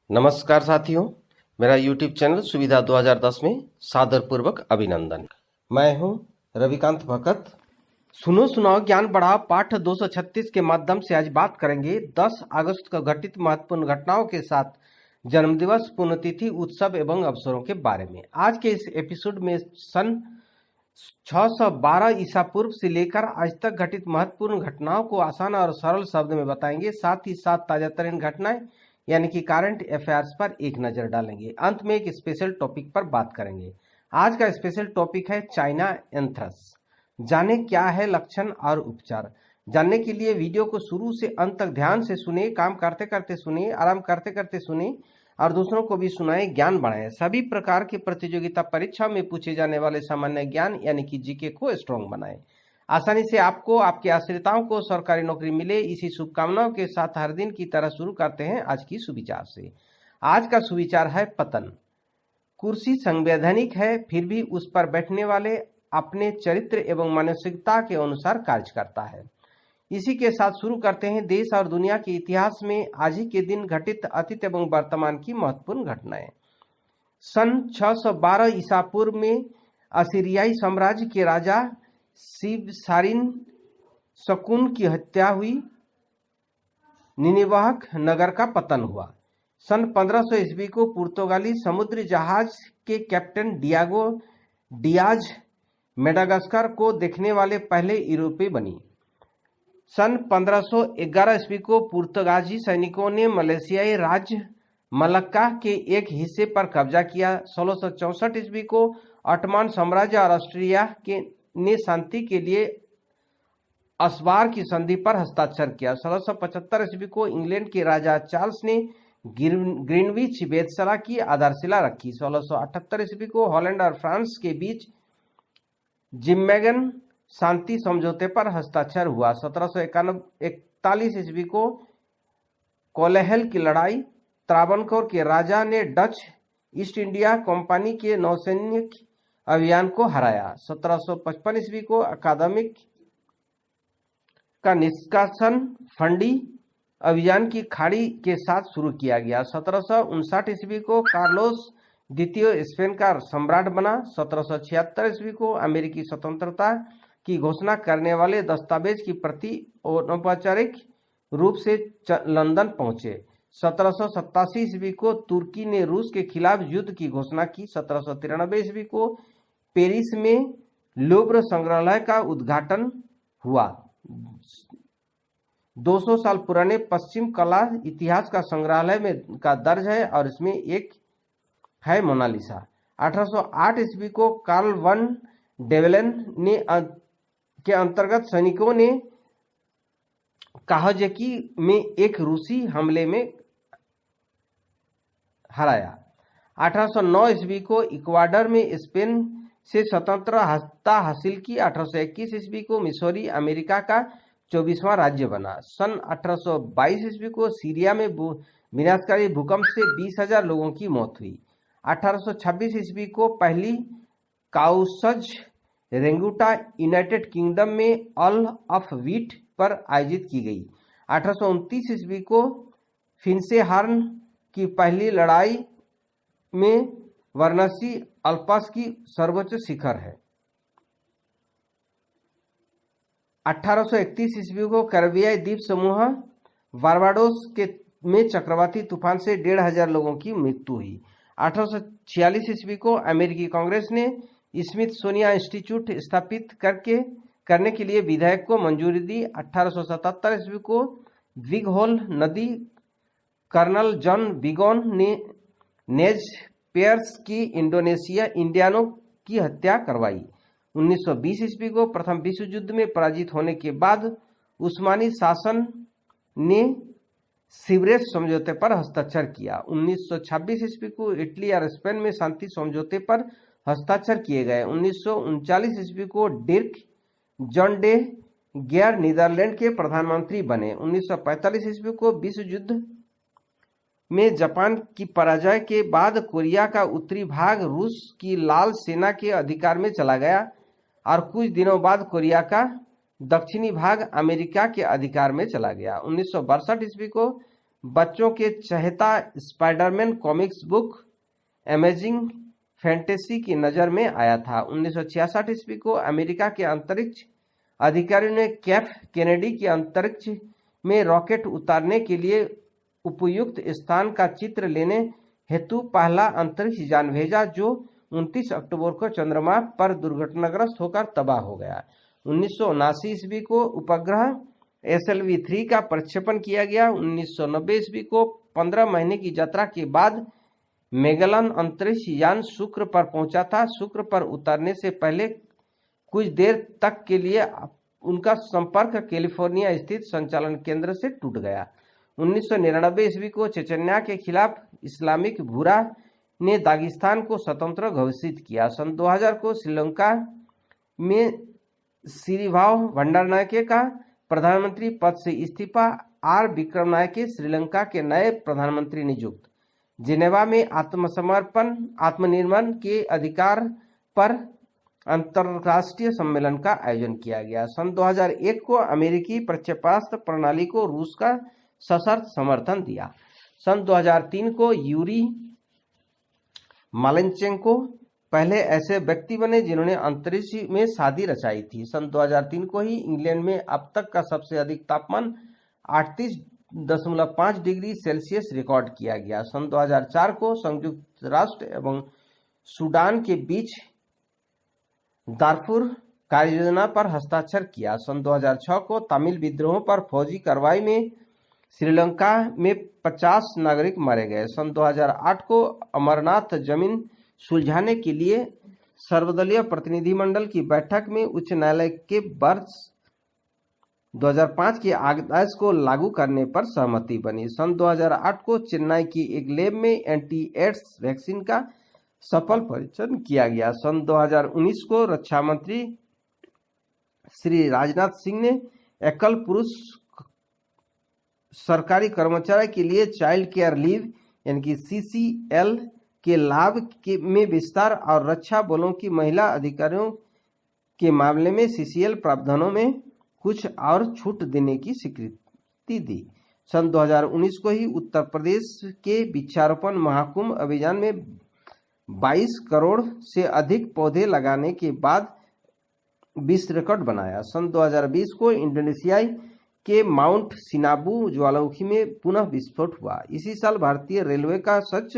नमस्कार साथियों, मेरा YouTube चैनल सुविधा 2010 में सादरपूर्वक अभिनंदन। मैं हूं रविकांत भगत। सुनो सुनाओ ज्ञान बढ़ाओ पाठ 236 के माध्यम से आज बात करेंगे 10 अगस्त को घटित महत्वपूर्ण घटनाओं के साथ जन्मदिवस, पुण्यतिथि, उत्सव एवं अवसरों के बारे में। आज के इस एपिसोड में सन 612 ईसा पूर्व से लेकर आज तक घटित महत्वपूर्ण घटनाओं को आसान और सरल शब्द में बताएंगे। साथ ही साथ ताजा तरीन घटनाएं यानी कि करंट अफेयर्स पर एक नजर डालेंगे। अंत में एक स्पेशल टॉपिक पर बात करेंगे। आज का स्पेशल टॉपिक है चाइना एंथ्रस। जाने क्या है लक्षण और उपचार। जानने के लिए वीडियो को शुरू से अंत तक ध्यान से सुने, काम करते करते सुने, आराम करते करते सुने और दूसरों को भी सुनाए, ज्ञान बढ़ाएं। सभी प्रकार की प्रतियोगिता परीक्षा में पूछे जाने वाले सामान्य ज्ञान यानी कि जीके को स्ट्रॉन्ग बनाएं। आसानी से आपको, आपके आश्रिताओं को सरकारी नौकरी मिले, इसी शुभकामनाओं के साथ हर दिन की तरह शुरू करते हैं आज की सुविचार से। आज का सुविचार है पतन। कुर्सी संवैधानिक है, फिर भी उस पर बैठने वाले अपने चरित्र एवं मानसिकता के अनुसार कार्य करता है। इसी के साथ शुरू करते हैं देश और दुनिया के इतिहास में आज ही के दिन घटित अतीत एवं वर्तमान की महत्वपूर्ण घटनाएं। सन 612 ईसा पूर्व में असीरियाई साम्राज्य के राजा शिवसारिन शकुन की हत्या हुई। निनिवाह नगर का पतन हुआ। सन 1500 ईस्वी को पुर्तगाली समुद्री जहाज के कैप्टन डियागो डियाज मेडागास्कर को देखने वाले पहले यूरोपीय बनी। सन 1511 ईस्वी को पुर्तगाली सैनिकों ने मलेशियाई राज्य मलक्का के एक हिस्से पर कब्जा किया। 1664 ईस्वी को ऑटोमान साम्राज्य और ऑस्ट्रिया ने शांति के लिए अस्बार की संधि पर हस्ताक्षर किया। 1675 ईस्वी को इंग्लैंड के राजा चार्ल्स ने ग्रीनविच वेधशाला की आधारशिला रखी। 1678 ईस्वी को हॉलैंड और फ्रांस के बीच जिम्मेगन शांति समझौते पर हस्ताक्षर हुआ। 1741 ईस्वी को कोलेहल की लड़ाई। त्रावणकोर के राजा ने डच ईस्ट इंडिया कंपनी के नौसैनिक अभियान को हराया। 1755 ईस्वी को अकादमिक का निष्कासन फंडी अभियान की खाड़ी के साथ शुरू किया गया। 1759 ईस्वी को कार्लोस द्वितीय स्पेन का सम्राट बना। 1776 ईस्वी को अमेरिकी स्वतंत्रता की घोषणा करने वाले दस्तावेज की प्रति अनौपचारिक रूप से लंदन पहुंचे। 1787 ईस्वी को तुर्की ने रूस के खिलाफ युद्ध की घोषणा की। 1793 ईस्वी को पेरिस में लूव्र संग्रहालय का उद्घाटन हुआ। 200 साल पुराने पश्चिम कला इतिहास का संग्रहालय में का दर्ज है और इसमें एक है मोनालिसा। 1808 ईस्वी को कार्ल वन डेवेलन ने के अंतर्गत सैनिकों ने काहजेकी में एक रूसी हमले में हराया। 1809 ईस्वी को इक्वाडोर में स्पेन से स्वतंत्रता हासिल की। 1821 ईस्वी को मिसौरी अमेरिका का 24वां राज्य बना। सन 1822 ईस्वी को सीरिया में विनाशकारी भूकंप से 20,000 लोगों की मौत हुई। 1826 ईस्वी को पहली काउसज रेंगुटा यूनाइटेड किंगडम में ऑल ऑफ व्हीट पर आयोजित की गई। 1829 ईस्वी को फिन्सेहार्न की पहली लड़ाई में वाराणसी अल्प्स की सर्वोच्च शिखर है। 1831 ईस्वी को कैरिबियाई द्वीप समूह बारबाडोस में चक्रवाती तूफान से 1,500 लोगों की मृत्यु हुई। 1846 ईस्वी को अमेरिकी कांग्रेस ने स्मिथसोनियन इंस्टीट्यूट स्थापित करने के लिए विधेयक को मंजूरी दी। 1877 ईस्वी को बिग होल नदी कर्नल जॉन बिगोन ने नेज पेयर्स की इंडियानों की हत्या करवाई। 1920 ईस्वी को प्रथम विश्व युद्ध में पराजित होने के बाद उस्मानी शासन ने सीवरेज समझौते पर हस्ताक्षर किया। 1926 ईस्वी को इटली और स्पेन में शांति समझौते पर हस्ताक्षर किए गए। 1939 ईस्वी को Dirk Jan de Geer Netherlands के प्रधानमंत्री बने। 1945 ईस्वी को विश्व युद्ध में जापान की पराजय के बाद कोरिया का उत्तरी भाग रूस की लाल सेना के अधिकार में चला गया और कुछ दिनों बाद कोरिया का दक्षिणी भाग अमेरिका के अधिकार में चला गया। 1962 ईस्वी को बच्चों के चहेता Spiderman comics book Amazing Fantasy की नज़र में आया था। 1966 ईस्वी को अमेरिका के अंतरिक्ष अधिकारियों ने कैफ केनेडी के अंतरिक्ष में रॉकेट उतारने के लिए उपयुक्त स्थान का चित्र लेने हेतु पहला अंतरिक्ष यान भेजा, जो 29 अक्टूबर को चंद्रमा पर दुर्घटनाग्रस्त होकर तबाह हो गया। 1979 ईस्वी को उपग्रह SLV-3 का प्रक्षेपण किया गया। 1990 ईस्वी को 15 महीने की यात्रा के बाद मैगेलन अंतरिक्ष यान शुक्र पर पहुंचा था। शुक्र पर उतरने से पहले कुछ देर तक के लिए उनका संपर्क कैलिफोर्निया स्थित संचालन केंद्र से टूट गया। 1999 ईस्वी को चेचन्या के खिलाफ इस्लामिक बुरा ने दागिस्तान को स्वतंत्र घोषित किया। सन 2000 को श्रीलंका में सिरिभाव भंडारनायके का प्रधानमंत्री पद से इस्तीफा, आर विक्रमनायके श्रीलंका के नए प्रधानमंत्री नियुक्त। जिनेवा में आत्मनिर्भर के अधिकार पर अंतर्राष्ट्रीय सम्मेलन का आयोजन किया गया। सन 2001 को अमेरिकी प्रक्षेपास्त्र प्रणाली को रूस का सशर्त समर्थन दिया। सन 2003 को यूरी मालेंचेंको पहले ऐसे व्यक्ति बने जिन्होंने अंतरिक्ष में शादी रचाई थी। सन 2003 को ही इंग्लैंड में अब तक का सबसे अधिक तापमान 38.5 डिग्री सेल्सियस रिकॉर्ड किया गया। सन 2004 को संयुक्त राष्ट्र एवं सूडान के बीच दारफुर कार्ययोजना पर हस्ताक्षर किया। सन 2006 को तमिल विद्रोह पर फौजी कार्रवाई में श्रीलंका में 50 नागरिक मारे गए। सन 2008 को अमरनाथ जमीन सुलझाने के लिए सर्वदलीय प्रतिनिधिमंडल की बैठक में उच्च न्यायालय के वर्ष 2005 के आदेश को लागू करने पर सहमति बनी। सन 2008 को चेन्नई की एक लैब में एंटी एड्स वैक्सीन का सफल परीक्षण किया गया। सन 2019 को रक्षा मंत्री श्री राजनाथ सिंह ने एकल पुरुष सरकारी कर्मचारी के लिए चाइल्ड केयर लीव यानी कि CCL के लाभ में विस्तार और रक्षा बलों की महिला अधिकारियों के मामले में CCL प्रावधानों में कुछ और छूट देने की स्वीकृति दी। सन 2019 को ही उत्तर प्रदेश के वृक्षारोपण महाकुंभ अभियान में 22 करोड़ से अधिक पौधे लगाने के बाद विश्व रिकॉर्ड बनाया। सन 2020 को इंडोनेशियाई के माउंट सिनाबू ज्वालामुखी में पुनः विस्फोट हुआ। इसी साल भारतीय रेलवे का स्वच्छ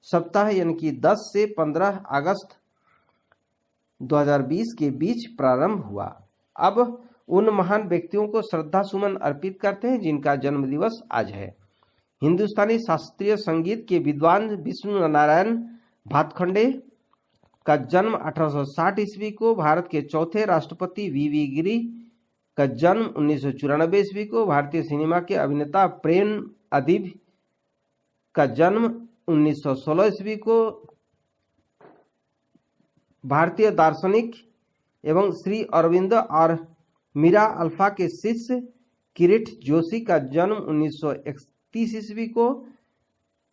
सप्ताह यानी कि 10 से 15 अगस्त 2020 के बीच प्रारंभ हुआ। अब उन महान व्यक्तियों को श्रद्धा सुमन अर्पित करते हैं जिनका जन्म दिवस आज है। हिंदुस्तानी शास्त्रीय संगीत के विद्वान विष्णु नारायण भातखंडे का जन्म 1860 ईस्वी को, भारत के चौथे राष्ट्रपति VV गिरी का जन्म 1994 ईस्वी को, भारतीय सिनेमा के अभिनेता प्रेम अदीब का जन्म 1916 ईस्वी को, भारतीय दार्शनिक एवं श्री अरविंद और मीरा अल्फा के शिष्य किरीट जोशी का जन्म 1931 ईस्वी को,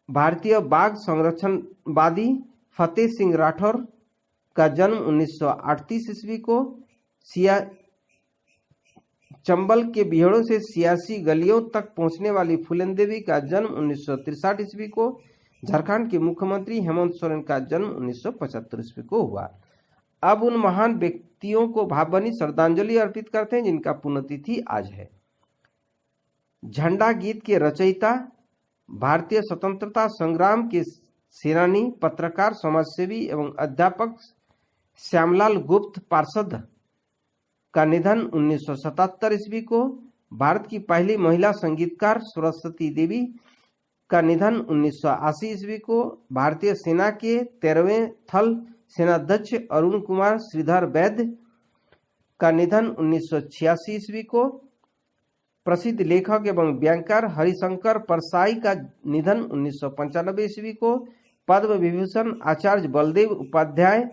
भारतीय बाघ संरक्षणवादी फतेह सिंह राठौर का जन्म 1938 ईस्वी को, चंबल के बिहड़ों से सियासी गलियों तक पहुंचने वाली फूलन देवी का जन्म 1963 ईस्वी को, झारखंड के मुख्यमंत्री हेमंत सोरेन का जन्म 1975 ईस्वी को हुआ। अब उन महान व्यक्तियों को भावभीनी श्रद्धांजलि अर्पित करते हैं जिनका पुण्यतिथि आज है। झंडा गीत के रचयिता, भारतीय स्वतंत्रता संग्राम के सेनानी, पत्रकार, समाजसेवी एवं अध्यापक श्यामलाल गुप्त पार्षद का निधन 1977 ईस्वी को, भारत की पहली महिला संगीतकार सरस्वती देवी का निधन 1980 ईस्वी को, भारतीय सेना के 13वें थल सेनाध्यक्ष अरुण कुमार श्रीधर वैद्य का निधन 1986 ईस्वी को, प्रसिद्ध लेखक एवं बैंकर हरिशंकर परसाई का निधन 1995 ईस्वी को, पद्म विभूषण आचार्य बलदेव उपाध्याय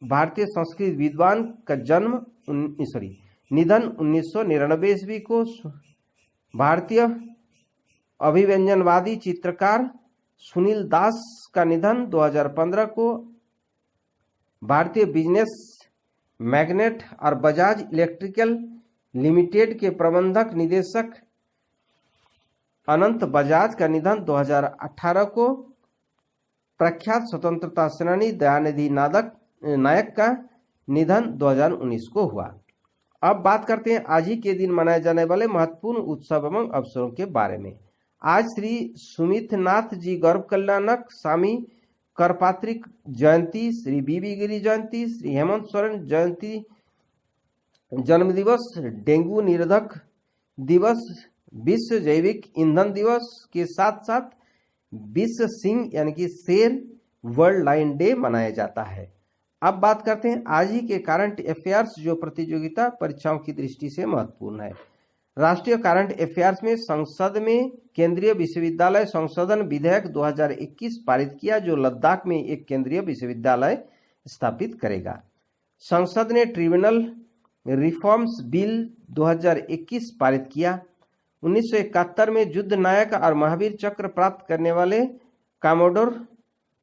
भारतीय संस्कृत विद्वान का निधन 1999 ईस्वी को, भारतीय अभिव्यंजनवादी चित्रकार सुनील दास का निधन 2015 को, भारतीय बिजनेस मैग्नेट और बजाज इलेक्ट्रिकल लिमिटेड के प्रबंधक निदेशक अनंत बजाज का निधन 2018 को। प्रख्यात स्वतंत्रता सेनानी दयानिधि नायक का निधन 2019 को हुआ। अब बात करते हैं आज ही के दिन मनाए जाने वाले महत्वपूर्ण उत्सव एवं अवसरों के बारे में। आज श्री सुमितनाथ जी गौरव कल्याणक, स्वामी करपात्रिक जयंती, श्री बीबी गिरी जयंती, श्री हेमंत सोरेन जयंती जन्म दिवस, डेंगू निरोधक दिवस, विश्व जैविक ईंधन दिवस के साथ साथ विश्व सिंह यानी कि शेर वर्ल्ड लायन डे मनाया जाता है। अब बात करते हैं आज ही के करंट अफेयर्स जो प्रतियोगिता परीक्षाओं की दृष्टि से महत्वपूर्ण है। राष्ट्रीय करंट अफेयर्स में संसद में केंद्रीय विश्वविद्यालय संशोधन विधेयक 2021 पारित किया जो लद्दाख में एक केंद्रीय विश्वविद्यालय स्थापित करेगा। संसद ने ट्रिब्यूनल रिफॉर्म्स बिल 2021 पारित किया। 1971 में युद्ध नायक और महावीर चक्र प्राप्त करने वाले कामोडोर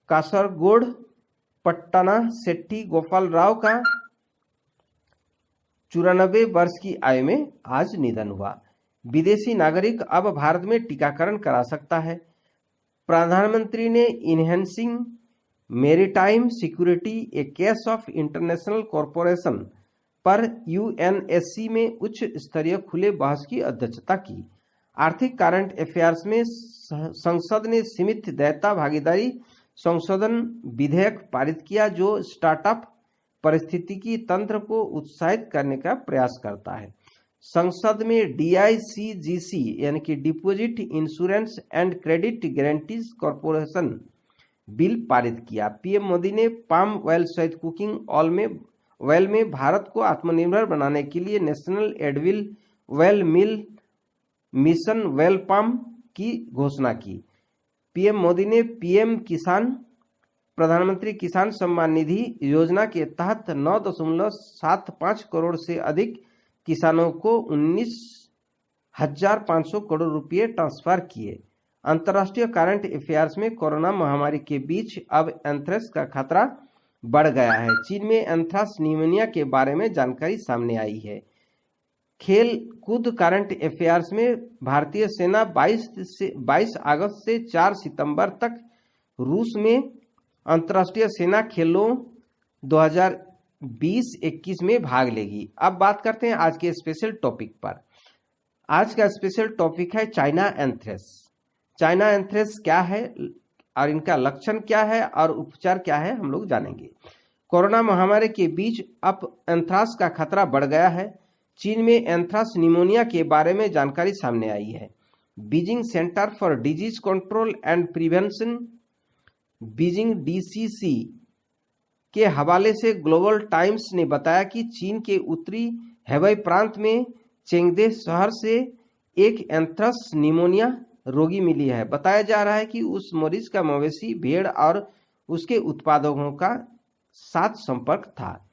कासरगोड पट्टना सेट्टी गोपाल राव का 94 वर्ष की आयु में आज निधन हुआ। विदेशी नागरिक अब भारत में टीकाकरण करा सकता है। प्रधानमंत्री ने enhancing maritime security A case of international corporation पर यूएनएससी में उच्च स्तरीय खुले बहस की अध्यक्षता की। आर्थिक करंट अफेयर्स में संसद ने सीमित दायित्व भागीदारी संशोधन विधेयक पारित किया जो स्टार्टअप पारिस्थितिकी तंत्र को उत्साहित करने का प्रयास करता है। संसद में डीआईसीजीसी यानी कि deposit insurance and credit guarantees corporation bill पारित किया। पीएम मोदी ने पाम ऑयल सहित कुकिंग ऑयल में भारत को आत्मनिर्भर बनाने के लिए नेशनल एडविल ऑयल मिल मिशन वेल पाम की घोषणा की। पीएम मोदी ने पीएम किसान प्रधानमंत्री किसान सम्मान निधि योजना के तहत 9.75 करोड़ से अधिक किसानों को 19,500 करोड़ रुपए ट्रांसफर किए। अंतर्राष्ट्रीय करंट अफेयर्स में कोरोना महामारी के बीच अब एंथ्रेक्स का खतरा बढ़ गया है। चीन में एंथ्राक्स निमोनिया के बारे में जानकारी सामने आई है। खेल कूद करंट अफेयर्स में भारतीय सेना 22 अगस्त से 4 सितंबर तक रूस में अंतर्राष्ट्रीय सेना खेलों 2020-21 में भाग लेगी। अब बात करते हैं आज के स्पेशल टॉपिक पर। आज का स्पेशल टॉपिक है चाइना एंथ्रेक्स। चाइना एंथ्रेक्स क्या है और इनका लक्षण क्या है और उपचार क्या है हम लोग जानेंगे। कोरोना महामारी के बीच अब एंथ्राक्स का खतरा बढ़ गया है। चीन में एंथ्राक्स निमोनिया के बारे में जानकारी सामने आई है। Beijing centre for disease control and prevention Beijing DCC के हवाले से ग्लोबल टाइम्स ने बताया कि चीन के उत्तरी हेबई प्रांत में चेंगदे शहर से एक एंथ्राक्स निमोनिया रोगी मिली है। बताया जा रहा है कि उस मरीज का मवेशी, भेड़ और उसके उत्पादकों का साथ संपर्क था।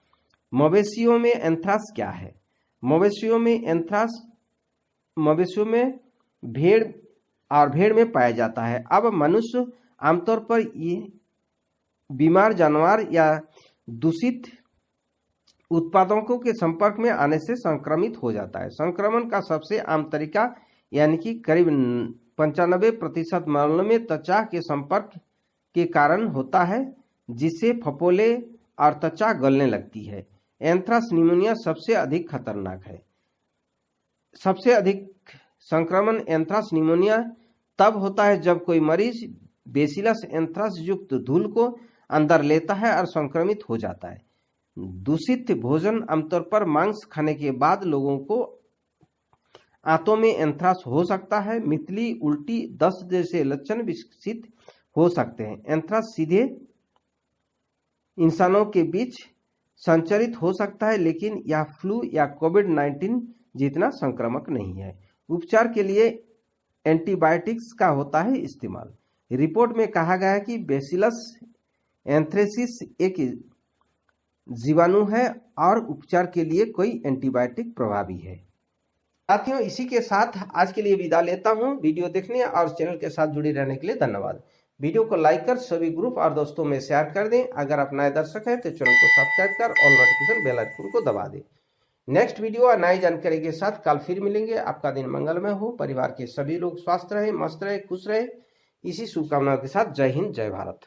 मवेशियों में एंथ्राक्स क्या है? मवेशियों में भेड़ में पाया जाता है। अब मनुष्य आमतौर पर ये बीमार जानवर या दूषित उत्पादकों के संपर्क में आने से संक्रमित हो जाता है। संक्रमण का सबसे आम तरीका यानी कि करीब 95% मामलों में त्वचा के संपर्क के कारण होता है, जिससे फफोले और त्वचा गलने लगती है। एंथ्राक्स निमोनिया सबसे अधिक खतरनाक है। सबसे अधिक संक्रमण एंथ्राक्स निमोनिया तब होता है जब कोई मरीज बेसिलस एंथ्राक्स युक्त धूल को अंदर लेता है और संक्रमित हो जाता है। दूषित भोजन आमतौर पर मांस खाने के बाद लोगों को आंतों में एंथ्राक्स हो सकता है। मितली, उल्टी, दस्त जैसे लक्षण विकसित हो सकते हैं। एंथ्राक्स सीधे इंसानों के बीच संचरित हो सकता है, लेकिन यह फ्लू या कोविड-19 जितना संक्रामक नहीं है। उपचार के लिए एंटीबायोटिक्स का होता है इस्तेमाल। रिपोर्ट में कहा गया है कि बेसिलस एंथ्रेसिस एक जीवाणु है और उपचार के लिए कोई एंटीबायोटिक प्रभावी है। साथियों, इसी के साथ आज के लिए विदा लेता हूं। वीडियो देखने और चैनल के साथ जुड़े रहने के लिए धन्यवाद। वीडियो को लाइक कर सभी ग्रुप और दोस्तों में शेयर कर दें। अगर आप नए दर्शक हैं तो चैनल को सब्सक्राइब कर और नोटिफिकेशन बेल आइकन को दबा दें। नेक्स्ट वीडियो और नई जानकारी के साथ कल फिर मिलेंगे। आपका दिन मंगलमय हो, परिवार के सभी लोग स्वस्थ रहे, मस्त रहे, खुश रहे, इसी शुभकामनाओं के साथ जय हिंद, जय भारत।